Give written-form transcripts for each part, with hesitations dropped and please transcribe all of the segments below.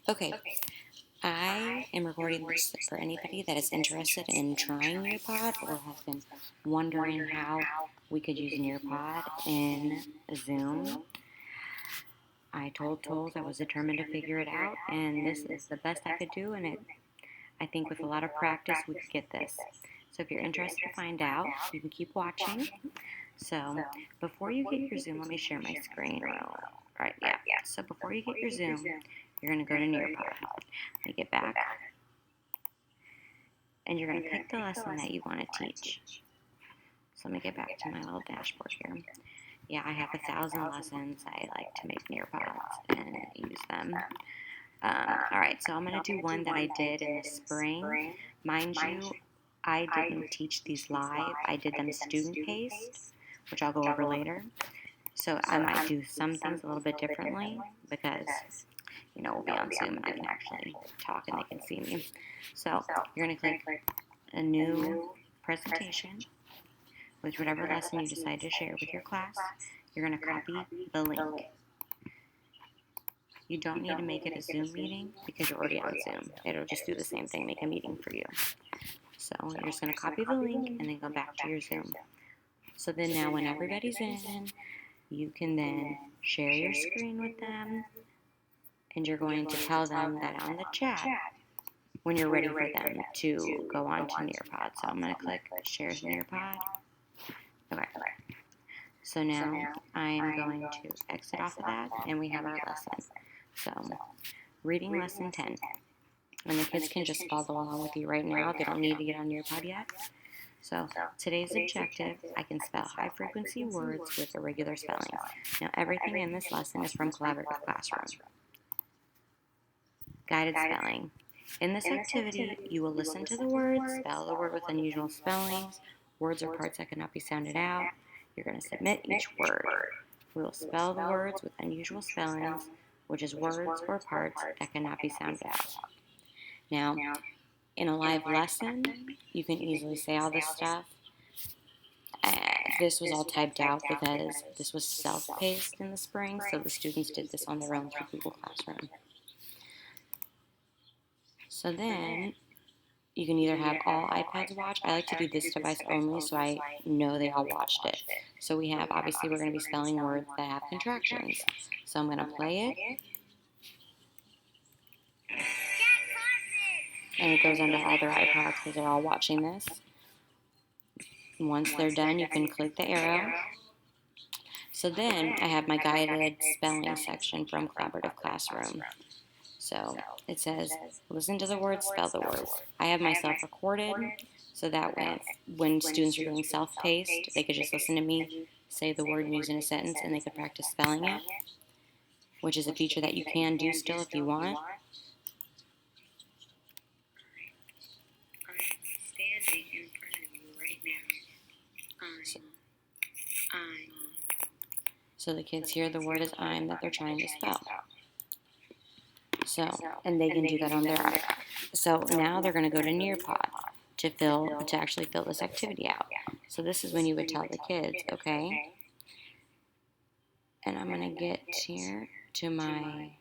Okay, I am recording this for anybody that is interested in trying Nearpod or has been wondering how we could use Nearpod in Zoom. I told Tolls I was determined to figure it out, and this is the best I could do, and I think with a lot of practice we could get this. So if you're interested to find out, you can keep watching. So before you get your Zoom, let me share my screen. Right, yeah. So before you get your Zoom, you're going to go to Nearpod. Let me get back. And you're going to pick the lesson that you want to teach. So let me get back to my little dashboard here. Yeah, I have 1,000 lessons. I like to make Nearpods and use them. Alright, so I'm going to do one that I did in the spring. Mind you, I didn't teach these live. I did them student-paced, which I'll go over later. So I might do some things a little bit differently because, we'll be on Zoom and I can actually talk and they can see me. So you're going to click a new presentation with whatever lesson you decide to share with your class. You're going to copy the link. You don't need to make it a Zoom meeting because you're already on Zoom. It'll just do the same thing, make a meeting for you. So you're just going to copy the link and then go back to your Zoom. So then now when everybody's in, you can then share your screen with them, and you're going to tell them that on the chat when you're ready for them to go on to Nearpod. So I'm going to click Share Nearpod. Okay. So now I'm going to exit off of that, and we have our lesson. So, reading lesson 10. And the kids can just follow along with you right now. They don't need to get on Nearpod yet. So, today's objective, I can spell high-frequency words with irregular spellings. Now, everything in this lesson is from Collaborative Classroom. Guided spelling. In this activity, you will listen to the words, spell the word with unusual spellings, words or parts that cannot be sounded out. You're going to submit each word. We will spell the words with unusual spellings, which is words or parts that cannot be sounded out. Now, in a live lesson, you can easily say all this stuff. This was all typed out because this was self-paced in the spring, so the students did this on their own through Google Classroom. So then, you can either have all iPads watch. I like to do this device only so I know they all watched it. So we have, obviously, we're going to be spelling words that have contractions. So I'm going to play it. And it goes onto other iPads because they're all watching this. And once they're done, you can click the arrow. So then I have my guided spelling section from Collaborative Classroom. So it says, listen to the words, spell the words. I have myself recorded so that when students are doing self-paced, they could just listen to me say the word used in a sentence and they could practice spelling it, which is a feature that you can do still if you want. Standing in front of you right now. So the kids hear the word is I'm that they're trying to spell. So, and they can do that on their iPad. So now they're going to go to Nearpod to actually fill this activity out. So this is when you would tell the kids, okay, and I'm going to get here to my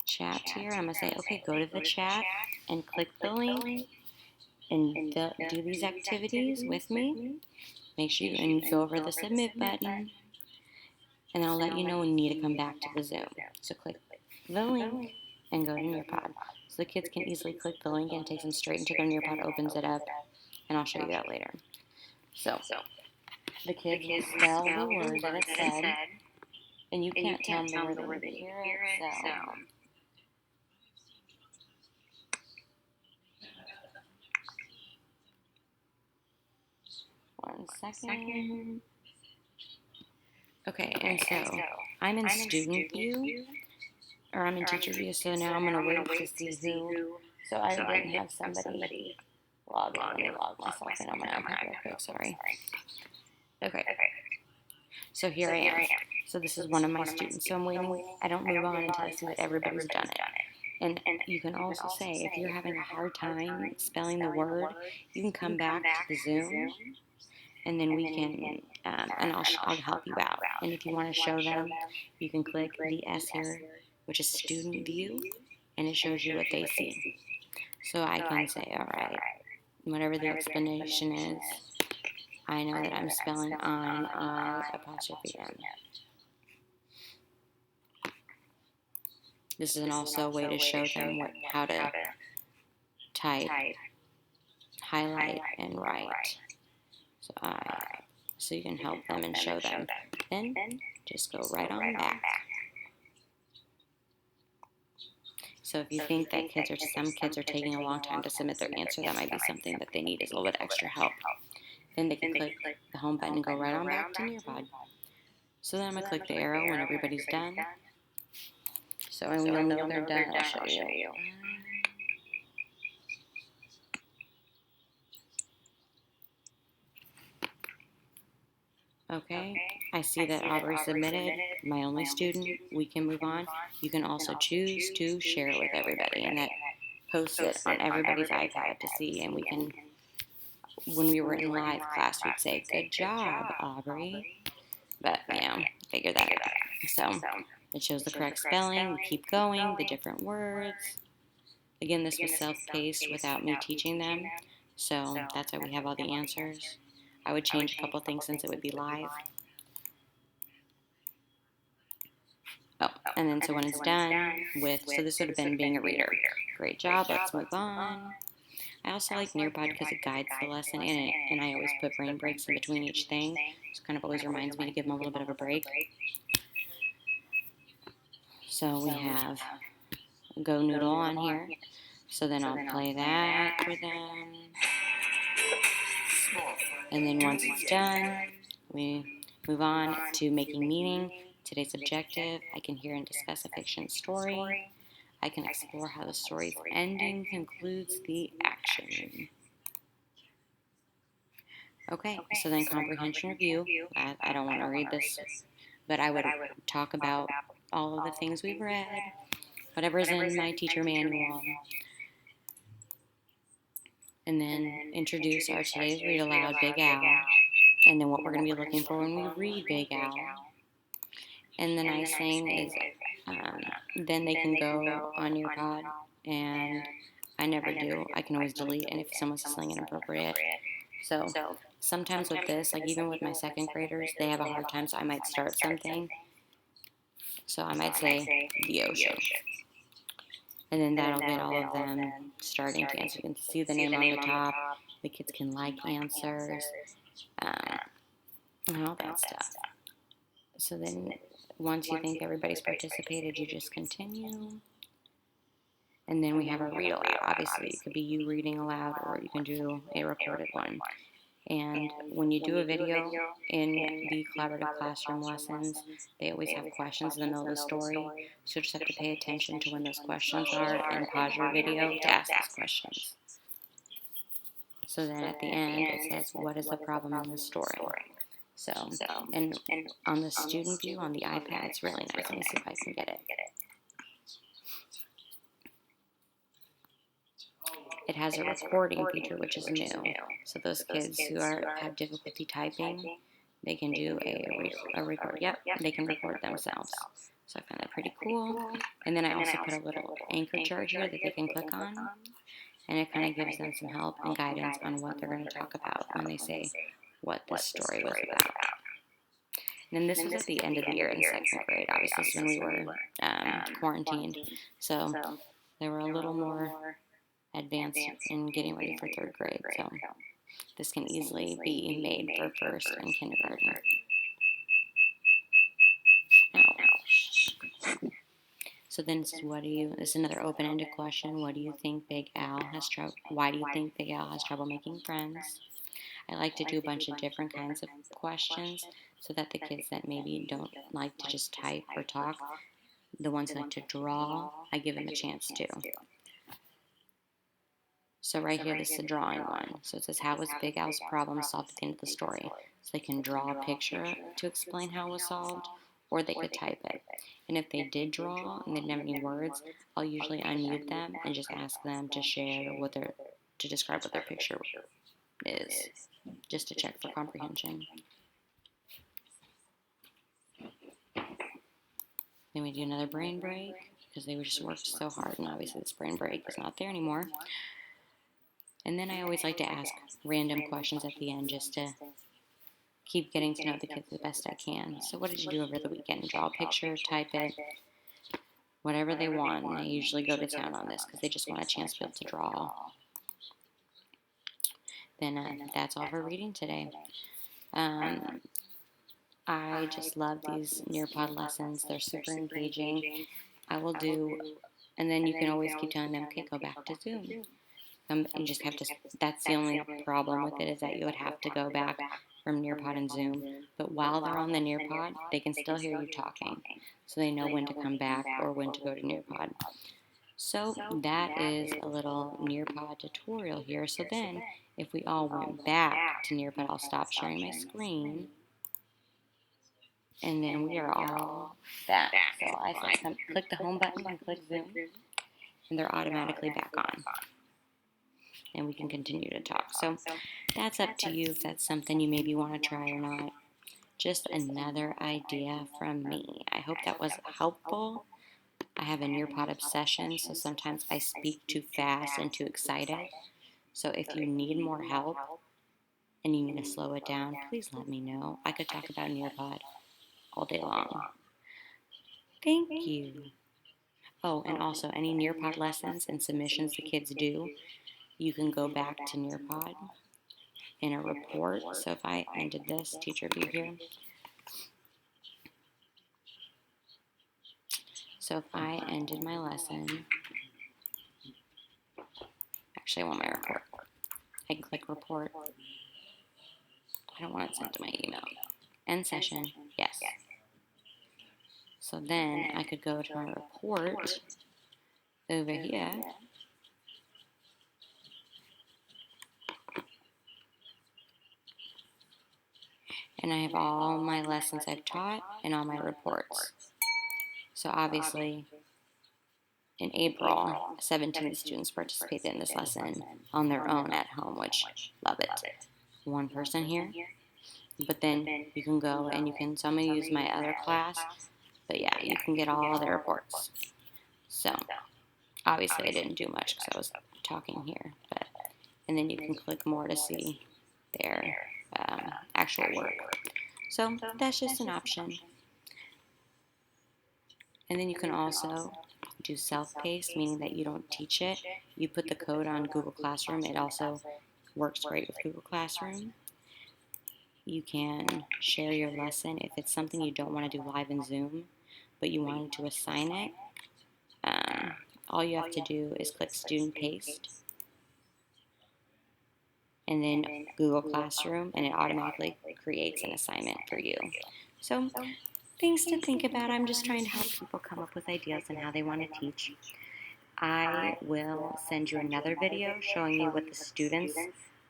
chat here. I'm going to say, okay, go to the chat and click the link and do these activities with me. Make sure you go over the submit button, and I'll let you know when you need to come back to the Zoom. So click the link and go to Nearpod. So the kids can easily click the link and it takes them straight into their Nearpod, opens it up, and I'll show you that later. So the kids will spell the word that it said, and you can't tell them where they hear it, so one second. Okay, and so I'm in student view, or I'm in teacher view, so now I'm going to wait to see who. So I didn't have somebody log in. Let me log myself in on my iPad real quick, sorry. Okay, so here I am. So this is one of my students. So I'm waiting. I don't move on until I see that everybody's done it. And you can also say, if you're having a hard time spelling the word, you can come back to the Zoom, and then we can, and I'll help you out. And if you want to show them, you can click the S here, which is student view, and it shows you what they see. So I can say, all right, whatever the explanation is, I know that I'm spelling on I apostrophe N. This is also a way to show them how to type, highlight, and write. So you can help them and show them. Then just go right on back. So if you think that some kids are taking a long time to submit their answer, that might be something that they need is a little bit extra help. Then they can click the home button and go right on back to Nearpod. So then I'm going to click the arrow when everybody's done. So and we'll know they're done. I'll show you. Okay, I see that Aubrey submitted, my only student. We can move on. You can also choose to share it with everybody, and that posts it on everybody's iPad to see. And we can, when we were in live class, we'd say, "Good job, Aubrey." But, figure that out. So it shows the correct spelling. We keep going, the different words. Again, this was self-paced without me teaching them. So that's why we have all the answers. I would change a couple things since it would be live. Oh, and then so when it's done with, so this would have been being a reader. Great job, let's move on. I also like Nearpod because it guides the lesson in it, and I always put brain breaks in between each thing. So it kind of always reminds me to give them a little bit of a break. So we have Go Noodle on here. So then I'll play that for them. And then once it's done, we move on to making meaning. Today's objective, I can hear and discuss a fiction story. I can explore how the story's ending concludes the action. Okay, so then comprehension review. I don't want to read this, but I would talk about all of the things we've read, whatever's in my teacher manual, and then introduce our today's read aloud, Big Al, and then what we're going to be looking for when we read Big Al. And the nice thing is then they can go on Nearpod, and I never do. I can always delete, and if someone's saying inappropriate. So sometimes with this, like even with my second graders, they have a hard time, so I might start something. So I might say the ocean. And then that'll get all of them starting to answer. You can see the name on the top. The kids can like answers, and all that stuff. So then once you think everybody's participated, you just continue. And then we have a read aloud. Obviously, it could be you reading aloud, or you can do a recorded one. And when you do a video in the collaborative classroom lessons, they always have questions in the middle of the story. So you just have to pay attention to when those questions are and pause your video to ask those questions. So then at the end, it says, what is the problem in the story? So, and on the student view on the iPad, it's really nice. Let me see if I can get it. It has a recording feature, which is new. So those kids who have difficulty typing, they can do a record. Yep, they can record themselves. So I find that pretty cool. And then I also put a little anchor chart here that they can click on. And it kind of gives them some help and guidance on what they're going to talk about when they say what this story was about. And then this was at the end of the year in second grade. Obviously, this is when we were quarantined. So they were a little more advanced in getting ready for third grade. So this can easily be made for first and kindergarten. So then this is another open-ended question. What do you think Big Al has trouble? Why do you think Big Al has trouble making friends? I like to do a bunch of different kinds of questions so that the kids that maybe don't like to just type or talk, the ones that like to draw, I give them a chance to. So right here, this is a drawing one. So it says, how was Big Al's problem solved at the end of the story? So they can draw a picture to explain how it was solved, or they could type it. And if they did draw and they didn't have any words, I'll usually unmute them and just ask them to share to describe what their picture is, just to check for comprehension. Then we do another brain break. because they just worked so hard, and obviously the spring break is not there anymore. And then I always like to ask random questions at the end just to keep getting to know the kids the best I can. So what did you do over the weekend? Draw a picture, type it, whatever they want. And I usually go to town on this because they just want a chance to be able to draw. Then that's all for reading today. I just love these Nearpod lessons. They're super engaging. I will do, and then you can always keep telling them, okay, go back to Zoom. You just have to, that's the only problem with it, is that you would have to go back from Nearpod and Zoom. But while they're on the Nearpod, they can still hear you talking. So they know when to come back or when to go to Nearpod. So that is a little Nearpod tutorial here. So then, if we all went back to Nearpod, I'll stop sharing my screen. And then we are all back. So I said, click the home button and click Zoom, and they're automatically back on. And we can continue to talk. So that's up to you if that's something you maybe want to try or not. Just another idea from me. I hope that was helpful. I have a Nearpod obsession, so sometimes I speak too fast and too excited. So if you need more help and you need to slow it down, please let me know. I could talk about Nearpod all day long. Thank you. Oh, and also any Nearpod lessons and submissions the kids do, you can go back to Nearpod in a report. So if I ended this, teacher view here. So if I ended my lesson, actually I want my report. I can click report. I don't want it sent to my email. End session, yes. So then I could go to my report over here. And I have all my lessons I've taught and all my reports. So obviously, in April, 17 students participated in this lesson on their own at home, which, love it. One person here. But then you can go and you can, so I'm going to use my other class. But yeah, you can get all their reports. So, obviously I didn't do much because I was talking here. And then you can click more to see their actual work. So that's just an option. And then you can also do self-paced, meaning that you don't teach it. You put the code on Google Classroom. It also works great with Google Classroom. You can share your lesson if it's something you don't want to do live in Zoom, but you wanted to assign it. All you have to do is click Student Paste, and then Google Classroom, and it automatically creates an assignment for you. So things to think about. I'm just trying to help people come up with ideas on how they want to teach. I will send you another video showing you what the students'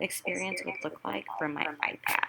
experience would look like from my iPad.